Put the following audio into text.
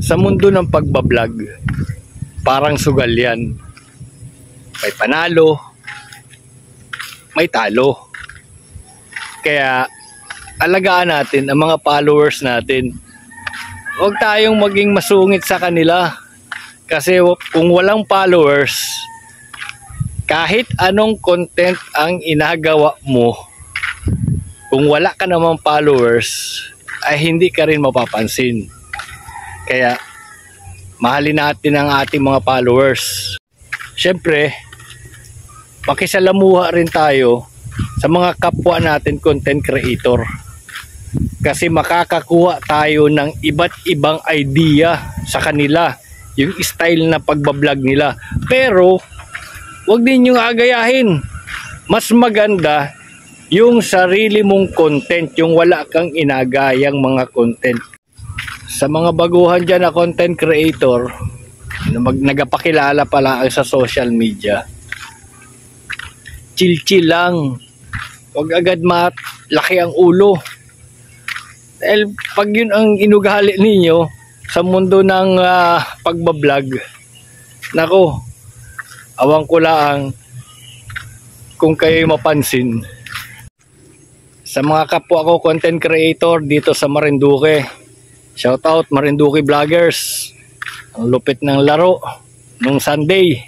Sa mundo ng pagbablog, parang sugal yan. May panalo, may talo. Kaya alagaan natin ang mga followers natin. Huwag tayong maging masungit sa kanila. Kasi kung walang followers, kahit anong content ang inagawa mo, kung wala ka namang followers, ay hindi ka rin mapapansin. Kaya mahalin natin ang ating mga followers. Siyempre, makisalamuha rin tayo sa mga kapwa natin content creator. Kasi makakakuha tayo ng iba't ibang idea sa kanila, yung style na pagbablog nila. Pero wag din yung agayahin. Mas maganda yung sarili mong content, yung wala kang inagayang mga content. Sa mga baguhan dyan na content creator na nagapakilala pala sa social media, chill lang. Wag agad malaki ang ulo. Dahil pag yun ang inugali ninyo sa mundo ng pagbablog, nako, awang ko lang kung kayo mapansin. Sa mga kapwa ko content creator dito sa Marinduque, shoutout Marinduque Vloggers. Ang lupit ng laro nung Sunday.